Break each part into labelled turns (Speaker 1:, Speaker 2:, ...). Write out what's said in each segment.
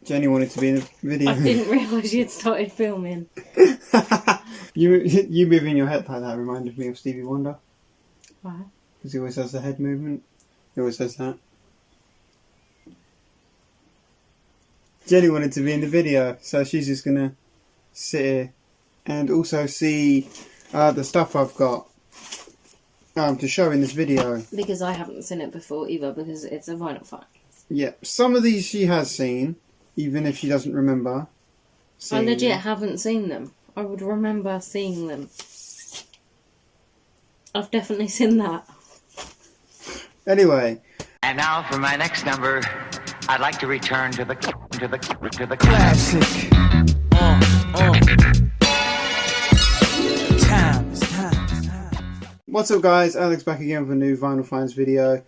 Speaker 1: Jenny wanted to be in the video.
Speaker 2: I didn't realise you'd started filming.
Speaker 1: You moving your head like that reminded me of Stevie Wonder.
Speaker 2: Why?
Speaker 1: Because he always has the head movement. He always does that. Jenny wanted to be in the video, so she's just going to sit here and also see the stuff I've got to show in this video.
Speaker 2: Because I haven't seen it before either, because it's a vinyl find.
Speaker 1: Yeah, some of these she has seen, even if she doesn't remember.
Speaker 2: I legit haven't seen them. I would remember seeing them. I've definitely seen that.
Speaker 1: Anyway.
Speaker 3: And now for my next number, I'd like to return to the
Speaker 4: classic. Time.
Speaker 1: What's up, guys? Alex back again with a new Vinyl Finds video.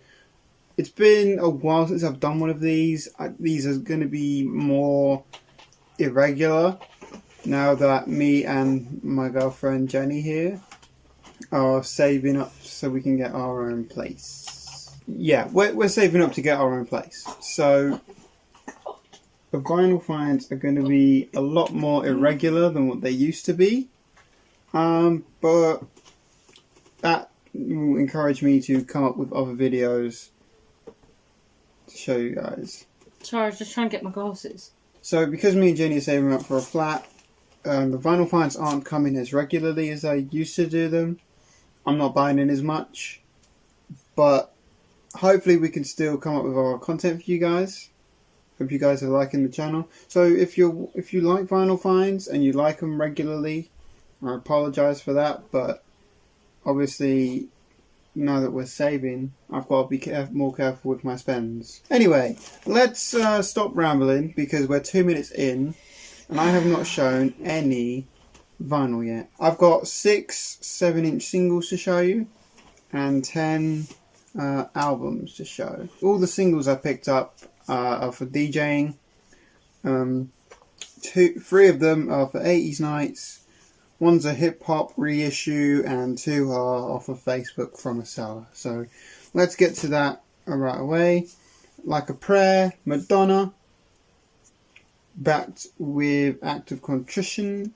Speaker 1: It's been a while since I've done one of these. These are going to be more irregular now that me and my girlfriend Jenny here are saving up so we can get our own place. Yeah, we're saving up to get our own place. So the vinyl finds are going to be a lot more irregular than what they used to be. But that will encourage me to come up with other videos to show you guys.
Speaker 2: Sorry, I was just trying to get my glasses.
Speaker 1: So because me and Jenny are saving up for a flat, the vinyl finds aren't coming as regularly as I used to do them. I'm not buying in as much, but hopefully we can still come up with our content for you guys. Hope you guys are liking the channel. So if you like vinyl finds and you like them regularly, I apologise for that, but obviously now that we're saving, I've got to be more careful with my spends. Anyway, let's stop rambling because we're 2 minutes in and I have not shown any vinyl yet. I've got 6 7-inch singles to show you and 10 albums to show. All the singles I picked up are for DJing. 3 of them are for 80s nights. One's a hip-hop reissue and 2 are off of Facebook from a seller. So let's get to that right away. Like a Prayer, Madonna, backed with Act of Contrition.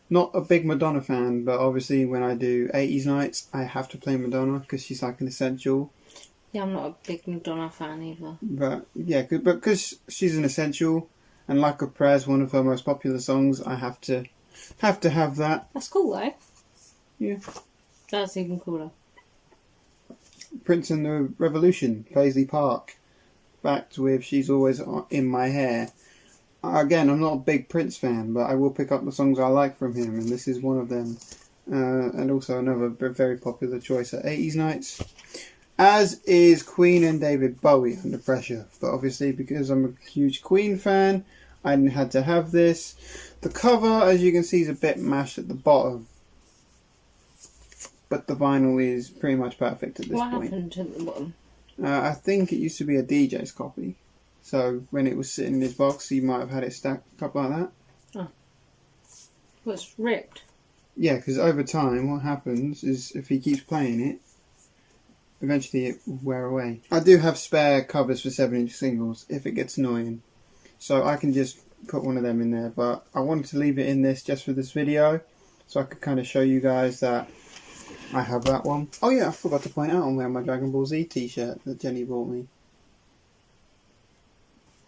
Speaker 1: Not a big Madonna fan, but obviously when I do 80s nights I have to play Madonna because she's like an essential.
Speaker 2: Yeah, I'm not a big Madonna fan either.
Speaker 1: But yeah, because she's an essential and Like a Prayer is one of her most popular songs, I have to have that.
Speaker 2: That's cool though.
Speaker 1: Yeah.
Speaker 2: That's even cooler.
Speaker 1: Prince and the Revolution, Paisley Park, backed with She's Always in My Hair. Again, I'm not a big Prince fan, but I will pick up the songs I like from him, and this is one of them. And also another very popular choice at 80s nights. As is Queen and David Bowie, Under Pressure. But obviously, because I'm a huge Queen fan, I had to have this. The cover, as you can see, is a bit mashed at the bottom. But the vinyl is pretty much perfect at this point.
Speaker 2: What happened to the bottom?
Speaker 1: I think it used to be a DJ's copy. So when it was sitting in his box, he might have had it stacked up like that.
Speaker 2: Oh. Well, it's ripped.
Speaker 1: Yeah, because over time, what happens is if he keeps playing it, eventually it will wear away. I do have spare covers for 7-inch singles if it gets annoying. So I can just put one of them in there. But I wanted to leave it in this just for this video, so I could kind of show you guys that I have that one. Oh yeah, I forgot to point out I'm wearing my Dragon Ball Z t-shirt that Jenny bought me.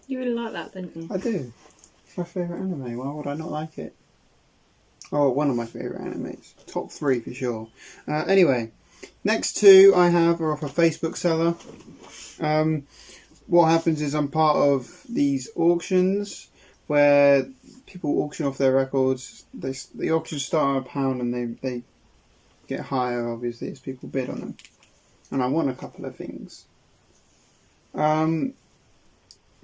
Speaker 2: You really like that, didn't you?
Speaker 1: I do. It's my favourite anime. Why would I not like it? Oh, one of my favourite animes. Top 3 for sure. Anyway, next 2 I have are off a Facebook seller. What happens is I'm part of these auctions where people auction off their records. The auctions start at £1 and they get higher, obviously, as people bid on them. And I won a couple of things. A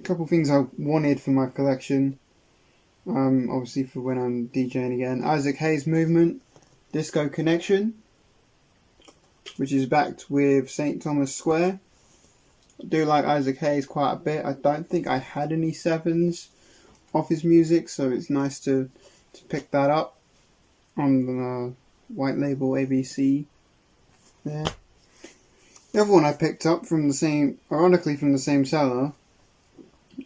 Speaker 1: couple of things I wanted for my collection. Obviously for when I'm DJing again. Isaac Hayes Movement, Disco Connection, which is backed with St. Thomas Square. I do like Isaac Hayes quite a bit. I don't think I had any 7s off his music, so it's nice to pick that up on the white label ABC there. The other one I picked up from the same, ironically from the same seller,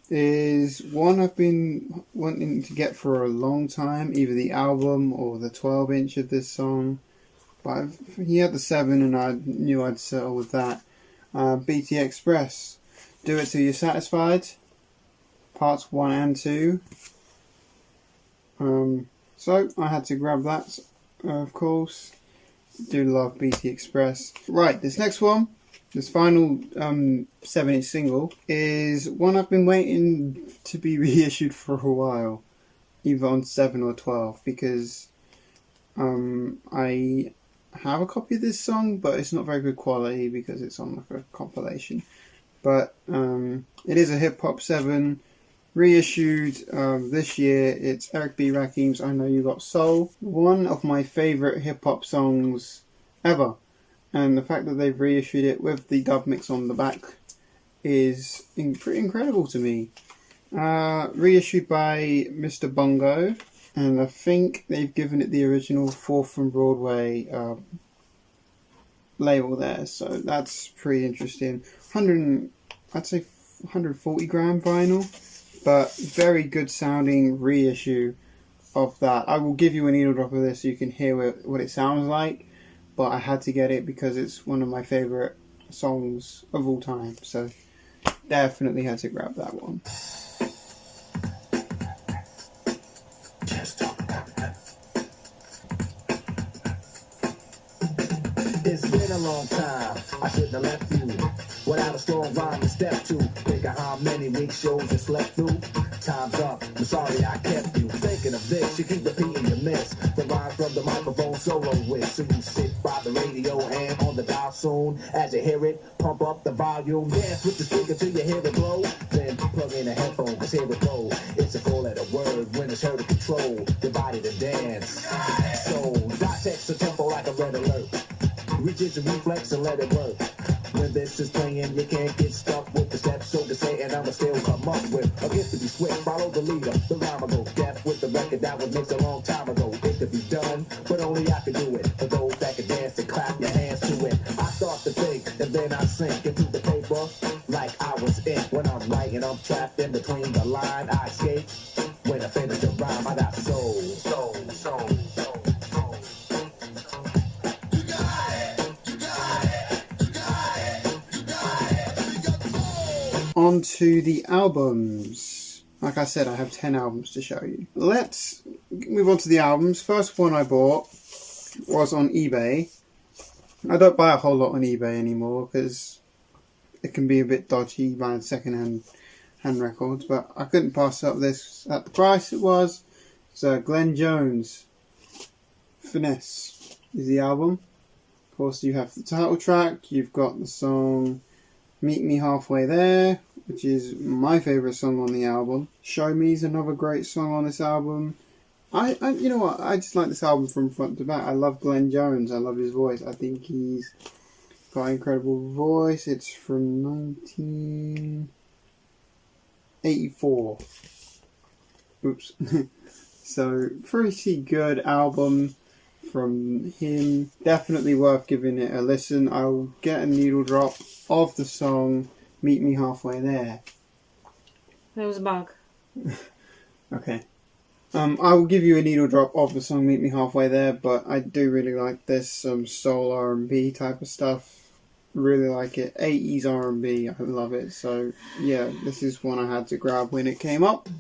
Speaker 1: is one I've been wanting to get for a long time, either the album or the 12-inch of this song. But he had the 7 and I knew I'd settle with that. BT Express, Do It Till You're Satisfied, parts 1 and 2. So I had to grab that, of course. Do love BT Express. Right, this next one, this final 7-inch single, is one I've been waiting to be reissued for a while, either on 7 or 12, because I have a copy of this song, but it's not very good quality because it's on like a compilation. But it is a Hip Hop 7 reissued this year. It's Eric B. Rakim's I Know You Got Soul, one of my favourite hip hop songs ever. And the fact that they've reissued it with the dub mix on the back is pretty incredible to me. Reissued by Mr. Bongo, and I think they've given it the original 4th from Broadway label there, so that's pretty interesting. I'd say 140 gram vinyl, but very good sounding reissue of that. I will give you a needle drop of this so you can hear what it sounds like, but I had to get it because it's one of my favourite songs of all time, so definitely had to grab that one.
Speaker 5: It's been a long time, I shouldn't have left you without a strong rhyme to step to. Think of how many week shows you slept through. Time's up, I'm sorry I kept you. Thinking of this, you keep repeating your miss. The rhyme from the microphone solo with. So you sit by the radio and on the dial soon. As you hear it, pump up the volume. Dance with the speaker till you hear it blow. Then plug in a headphone, cause here it go. It's a 4-letter word when it's heard to control your body to dance. So, dot text a tempo like a red alert. Reach it to reflex and let it work. When this is playing, you can't get stuck with the steps, so to say, and I'ma still come up with a gift to be swift. Follow the leader, the rhyme will go deaf with the record that was mixed a long time ago. It could be done, but only I could do it. For those that can dance and clap your hands to it. I start to think, and then I sink into the paper like I was ink. When I'm writing, I'm trapped in between the line. I escape when I finish the rhyme. I got soul.
Speaker 1: On to the albums. Like I said, I have 10 albums to show you. Let's move on to the albums. First one I bought was on eBay. I don't buy a whole lot on eBay anymore because it can be a bit dodgy buying second-hand records, but I couldn't pass up this at the price it was. So Glenn Jones, Finesse is the album. Of course, you have the title track, you've got the song Meet Me Halfway There, which is my favourite song on the album. Show Me is another great song on this album. I you know what, I just like this album from front to back. I love Glenn Jones, I love his voice. I think he's got an incredible voice. It's from 1984. Oops. So, pretty good album from him. Definitely worth giving it a listen. I'll get a needle drop of the song Meet Me Halfway There.
Speaker 2: There was a bug.
Speaker 1: Okay. I will give you a needle drop of the song Meet Me Halfway There, but I do really like this soul R&B type of stuff. Really like it. 80s R&B, I love it. So yeah, this is one I had to grab when it came up.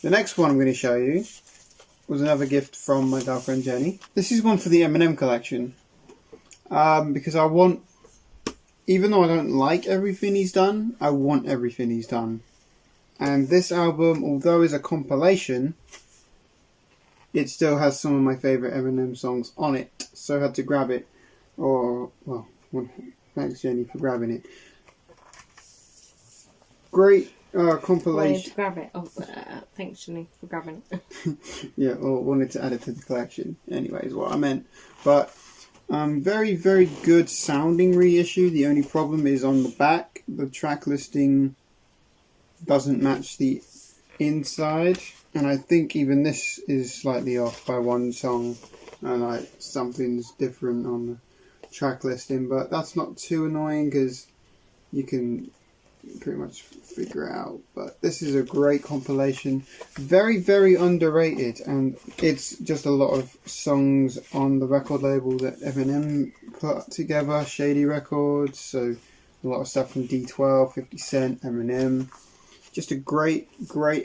Speaker 1: The next one I'm going to show you was another gift from my girlfriend Jenny. This is one for the Eminem collection. Because I want, even though I don't like everything he's done, I want everything he's done. And this album, although it's a compilation, it still has some of my favourite Eminem songs on it. So I had to grab it. Well, thanks Jenny for grabbing it. Great compilation.
Speaker 2: To grab it. Oh, thanks Jenny for grabbing it.
Speaker 1: Yeah, or wanted to add it to the collection. Anyway, is what I meant. But very, very good sounding reissue. The only problem is on the back, the track listing doesn't match the inside, and I think even this is slightly off by one song. Like something's different on the track listing, but that's not too annoying because you can pretty much figure it out. But this is a great compilation, very, very underrated, and it's just a lot of songs on the record label that Eminem put together, Shady Records. So a lot of stuff from D12, 50 Cent, Eminem. Just a great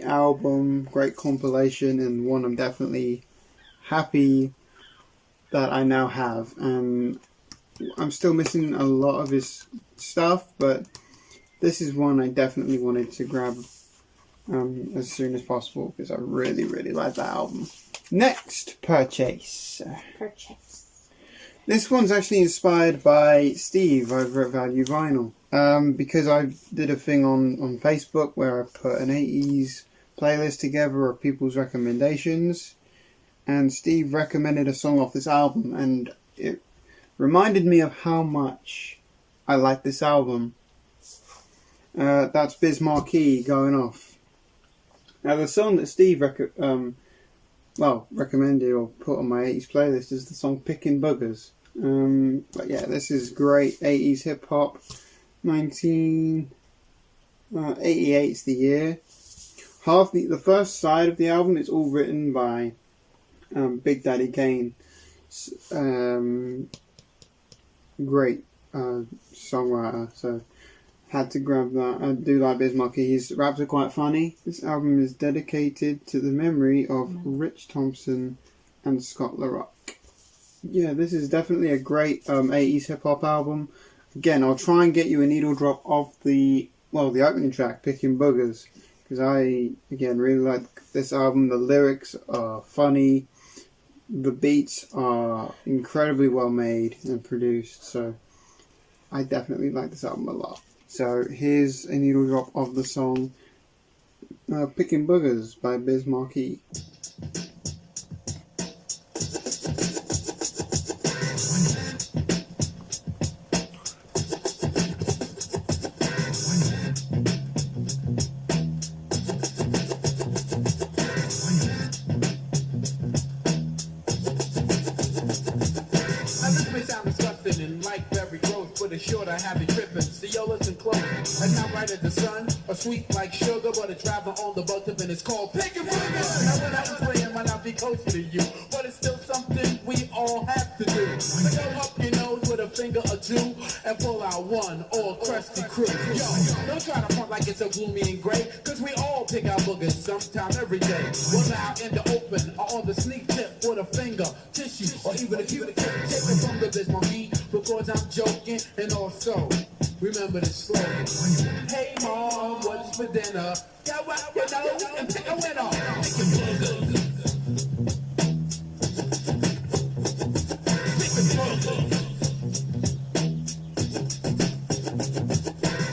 Speaker 1: album, great compilation, and one I'm definitely happy that I now have. And I'm still missing a lot of his stuff, but this is one I definitely wanted to grab as soon as possible because I really, really like that album. Next purchase. This one's actually inspired by Steve over at Value Vinyl. Because I did a thing on Facebook where I put an 80s playlist together of people's recommendations, and Steve recommended a song off this album, and it reminded me of how much I like this album. That's Biz Markie, Going Off. Now the song that Steve recommended or put on my 80s playlist is the song Pickin' Boogers. But yeah, this is great 80s hip hop. 1988 is the year. Half the first side of the album is all written by Big Daddy Kane. Great songwriter, so had to grab that. I do like Biz Markie. His raps are quite funny. This album is dedicated to the memory of Rich Thompson and Scott LaRock. Yeah, this is definitely a great 80s hip hop album. Again, I'll try and get you a needle drop of the opening track, Pickin' Boogers, because I, again, really like this album. The lyrics are funny, the beats are incredibly well made and produced, so I definitely like this album a lot. So here's a needle drop of the song Pickin' Boogers by Biz Markie.
Speaker 5: Short, I have it tripping. See, yo, listen close. And now right at the sun, a sweet like sugar, but it's rather on the boat tip, and it's called Pickin' Boogers. Now when I was playing, might not be close to you, but it's still something we all have to do. So go up your nose with a finger or two, and pull out one all crusty crew. Yo, don't try to front like it's so gloomy and gray, cause we all pick our boogers sometime every day. Whether out in the open or on the sneak tip with a finger, tissue, or even a Q-tip. Take it from the Biz Markie, because I'm joking, and also remember the slogan. Hey mom, what's for dinner? Go out your nose and pick a winner. Pickin' Boogers. Pickin' Boogers.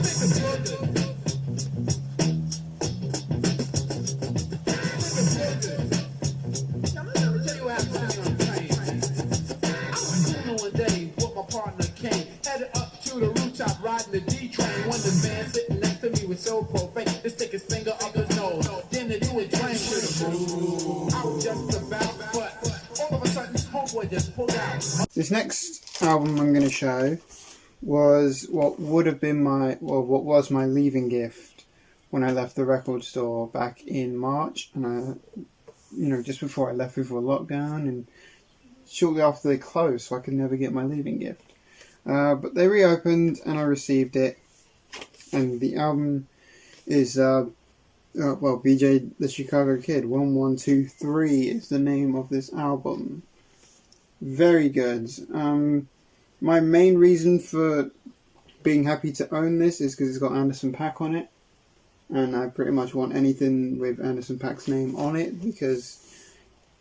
Speaker 5: Pickin' Boogers. Pickin' Boogers. Now let me tell you what happened to me on the train. I was cooling one day with my partner Kane, headed up to the rooftop riding the D train. When the man sitting next to me was so profane, to stick his finger up his nose, then to do a drain to the move. I was just about, but all of a sudden, homeboy just pulled out.
Speaker 1: This next album I'm going to show was what was my leaving gift when I left the record store back in March, and just before I left before lockdown, and shortly after they closed, so I could never get my leaving gift. But they reopened and I received it, and the album is well, BJ the Chicago Kid, 1123 is the name of this album. Very good. My main reason for being happy to own this is because it's got Anderson .Paak on it. And I pretty much want anything with Anderson .Paak's name on it because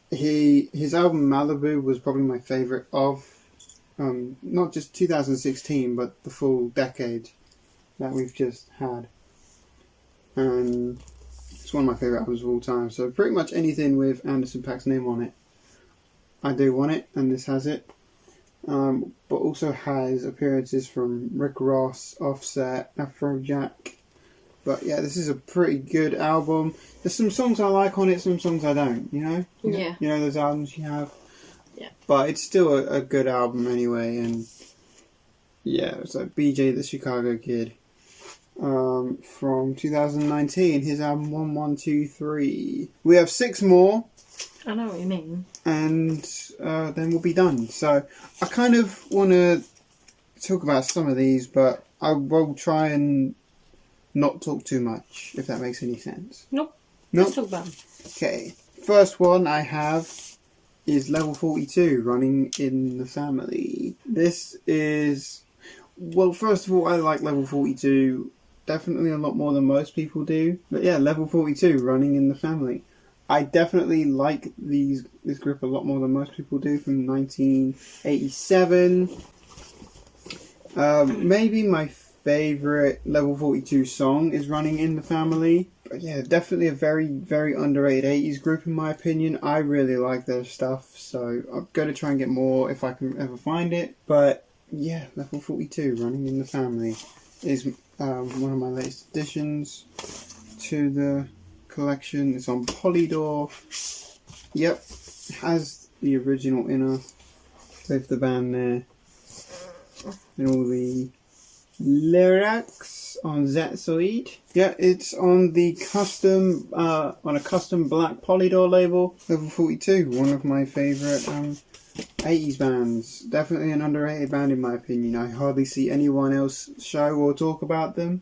Speaker 1: his album Malibu was probably my favourite of not just 2016 but the full decade that we've just had. And it's one of my favourite albums of all time. So pretty much anything with Anderson .Paak's name on it, I do want it, and this has it. But also has appearances from Rick Ross, Offset, Afrojack. But yeah, this is a pretty good album. There's some songs I like on it, some songs I don't, you know?
Speaker 2: Yeah.
Speaker 1: You know those albums you have?
Speaker 2: Yeah.
Speaker 1: But it's still a good album anyway, and yeah, it's like BJ the Chicago Kid. From 2019, his album 1123. We have 6 more.
Speaker 2: I know what you mean.
Speaker 1: And then we'll be done. So I kind of want to talk about some of these, but I will try and not talk too much, if that makes any sense.
Speaker 2: Nope.
Speaker 1: Nope.
Speaker 2: Let's talk about them.
Speaker 1: Okay. First one I have is Level 42, Running in the Family. This is... Well, first of all, I like Level 42 definitely a lot more than most people do. But yeah, Level 42, Running in the Family. I definitely like this group a lot more than most people do, from 1987. Maybe my favourite Level 42 song is Running in the Family. But yeah, definitely a very, very underrated 80s group in my opinion. I really like their stuff, so I'm going to try and get more if I can ever find it. But yeah, Level 42, Running in the Family, is one of my latest additions to the collection. It's on Polydor. Yep, has the original inner with the band there, and all the lyrics on Zetsoid. Yeah, it's on the custom on a custom black Polydor label. Level 42, one of my favourite 80s bands. Definitely an underrated band in my opinion. I hardly see anyone else show or talk about them,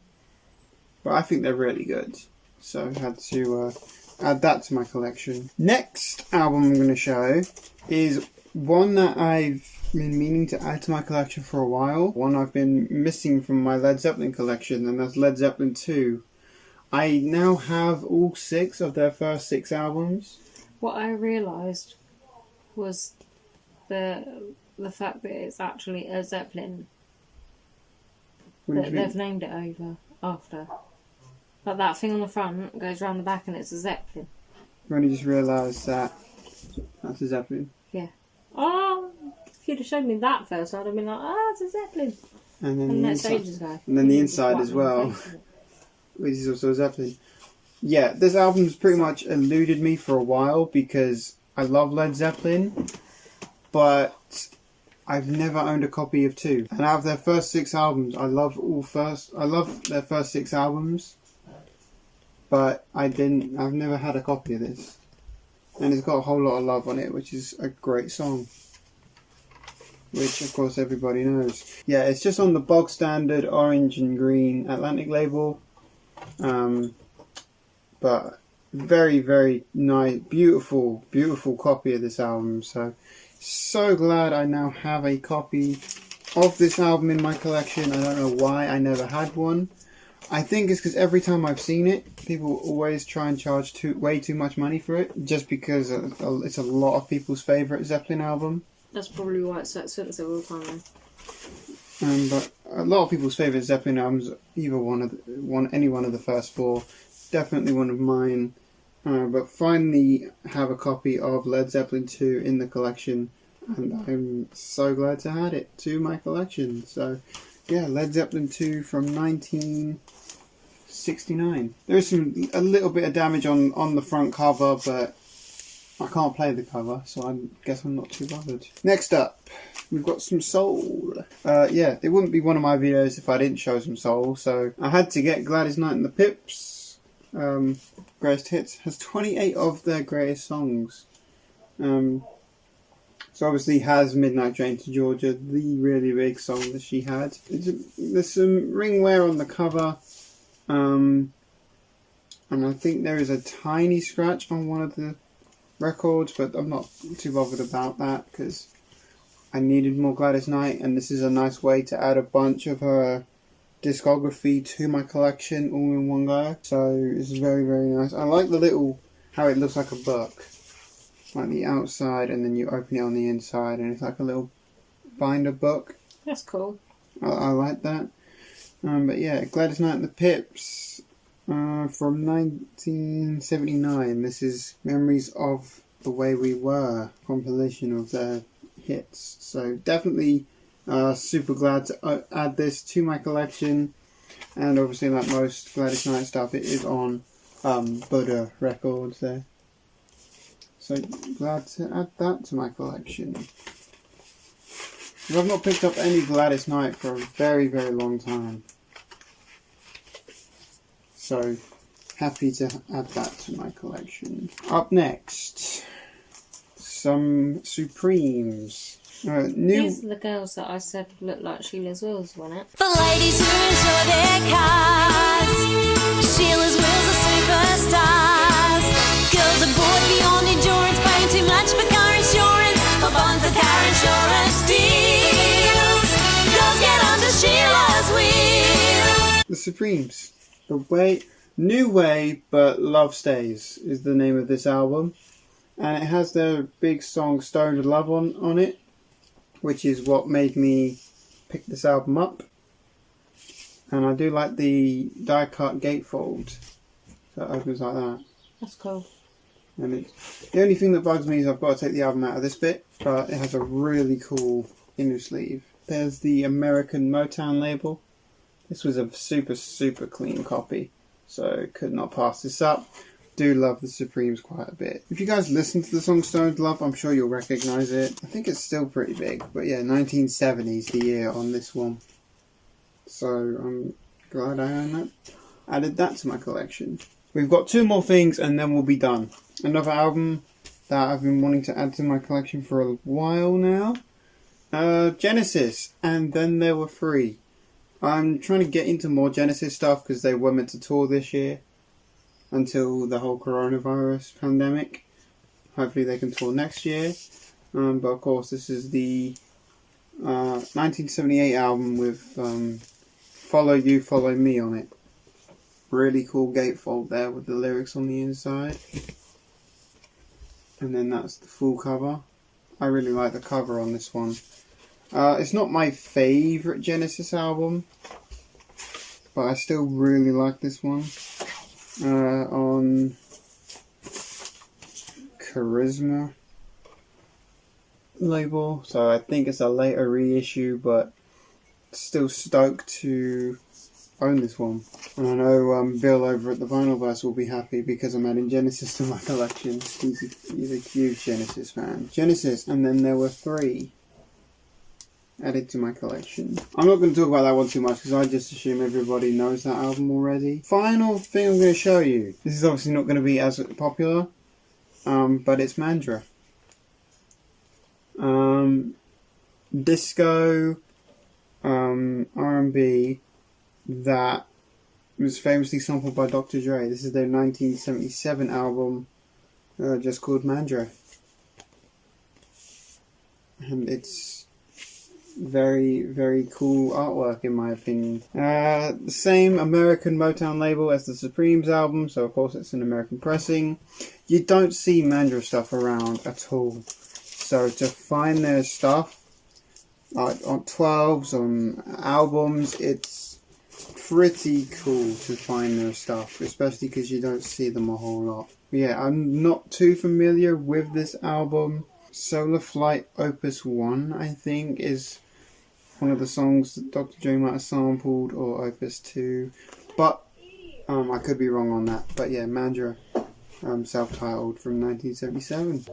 Speaker 1: but I think they're really good. So I had to add that to my collection. Next album I'm going to show is one that I've been meaning to add to my collection for a while. One I've been missing from my Led Zeppelin collection, and that's Led Zeppelin 2. I now have all 6 of their first 6 albums.
Speaker 2: What I realised was the fact that it's actually a Zeppelin. That they've named it over after. But that thing on the front goes round the back and it's a Zeppelin.
Speaker 1: I've only just realised that that's a Zeppelin.
Speaker 2: Yeah. Oh, if you'd have shown me that first, I'd have been like, it's a Zeppelin.
Speaker 1: And then
Speaker 2: And
Speaker 1: the
Speaker 2: that's
Speaker 1: inside,
Speaker 2: ages ago.
Speaker 1: and then the inside as well, which is also a Zeppelin. Yeah, this album's pretty much eluded me for a while because I love Led Zeppelin, but I've never owned a copy of 2. And out of their first 6 albums, I love their first 6 albums, but I've never had a copy of this. And it's got a whole lot of love on it, which is a great song, which of course everybody knows. Yeah, it's just on the bog standard orange and green Atlantic label, but very, very nice, beautiful copy of this album. So glad I now have a copy of this album in my collection. I don't know why I never had one. I think it's because every time I've seen it, people always try and charge way too much money for it, just because it's a lot of people's favourite Zeppelin album.
Speaker 2: That's probably why it's so expensive all the time.
Speaker 1: But a lot of people's favourite Zeppelin albums, either any one of the first 4, definitely one of mine. But finally have a copy of Led Zeppelin 2 in the collection, and I'm so glad to add it to my collection. So yeah, Led Zeppelin 2 from 1969. There's a little bit of damage on the front cover, but I can't play the cover, so I guess I'm not too bothered. Next up, we've got some soul. Yeah, it wouldn't be one of my videos if I didn't show some soul, so I had to get Gladys Knight and the Pips. Greatest Hits has 28 of their greatest songs. So obviously has Midnight Train to Georgia, the really big song that she had. There's some ring wear on the cover. And I think there is a tiny scratch on one of the records, but I'm not too bothered about that because I needed more Gladys Knight, and this is a nice way to add a bunch of her discography to my collection all in one go. So it's very, very nice. I like the little, how it looks like a book, like the outside, and then you open it on the inside, and it's like a little binder book.
Speaker 2: That's cool.
Speaker 1: I like that. But yeah, Gladys Knight and the Pips from 1979. This is Memories of the Way We Were, compilation of their hits. So definitely super glad to add this to my collection. And obviously, like most Gladys Knight stuff, it is on Buddha Records there. So glad to add that to my collection. I've not picked up any Gladys Knight for a very, very long time. So happy to add that to my collection. Up next, some Supremes.
Speaker 2: These are the girls that I said look like Sheila's Wills, wasn't it?
Speaker 6: For ladies who enjoy their cars, Sheila's Wills are superstars. Girls are bored beyond endurance, paying too much for car insurance. For bonds of car insurance deals, girls get under Sheila's Wheels.
Speaker 1: The Supremes. New Way, but Love Stays is the name of this album. And it has their big song Stoned Love on it, which is what made me pick this album up. And I do like the die-cut gatefold. So it opens like that.
Speaker 2: That's cool.
Speaker 1: And the only thing that bugs me is I've got to take the album out of this bit, but it has a really cool inner sleeve. There's the American Motown label. This was a super, super clean copy, so could not pass this up. Do love the Supremes quite a bit. If you guys listen to the song Stoned Love, I'm sure you'll recognise it. I think it's still pretty big, but yeah, 1970 is the year on this one. So I'm glad I own that. Added that to my collection. We've got two more things and then we'll be done. Another album that I've been wanting to add to my collection for a while now. Genesis, and Then There Were Three. I'm trying to get into more Genesis stuff because they were meant to tour this year until the whole coronavirus pandemic. Hopefully they can tour next year. But of course this is the 1978 album with Follow You, Follow Me on it. Really cool gatefold there with the lyrics on the inside. And then that's the full cover. I really like the cover on this one. It's not my favourite Genesis album, but I still really like this one. On Charisma label, so I think it's a later reissue, but still stoked to own this one. And I know Bill over at the Vinylverse will be happy because I'm adding Genesis to my collection. He's a huge Genesis fan. Genesis, and Then There Were Three added to my collection. I'm not going to talk about that one too much because I just assume everybody knows that album already. Final thing I'm going to show you. This is obviously not going to be as popular, but it's Mandra. Disco, R&B that was famously sampled by Dr. Dre. This is their 1977 album, just called Mandra. And it's very, very cool artwork in my opinion. The same American Motown label as the Supremes album, so of course it's an American pressing. You don't see Mandra stuff around at all. So to find their stuff, like on 12s, on albums, it's pretty cool to find their stuff, especially because you don't see them a whole lot. But yeah, I'm not too familiar with this album. Solar Flight Opus 1, I think, is one of the songs that Dr. Dre might have sampled, or Opus 2, but I could be wrong on that. But yeah, Mandra, self-titled from 1977.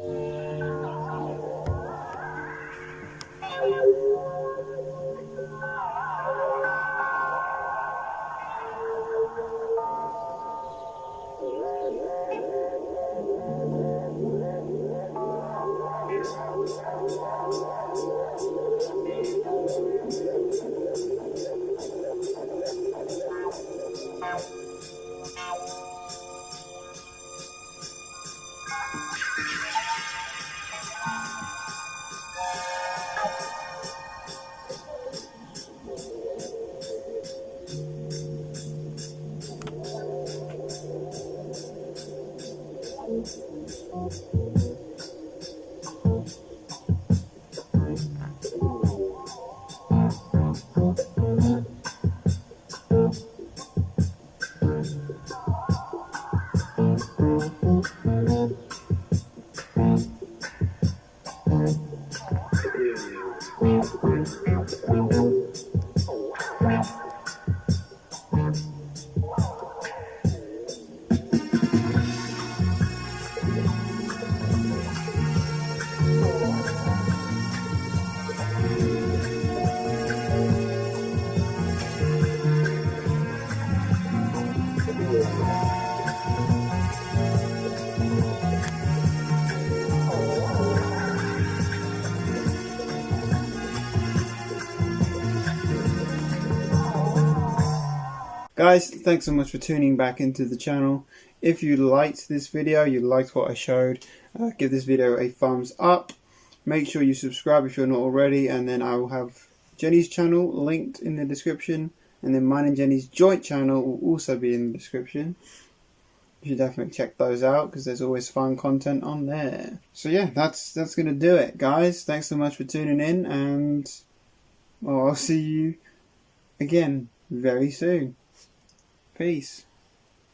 Speaker 1: Guys, thanks so much for tuning back into the channel. If you liked this video, you liked what I showed, give this video a thumbs up. Make sure you subscribe if you're not already, and then I will have Jenny's channel linked in the description, and then mine and Jenny's joint channel will also be in the description. You should definitely check those out because there's always fun content on there. So yeah, that's gonna do it, guys. Thanks so much for tuning in, and well, I'll see you again very soon. Peace.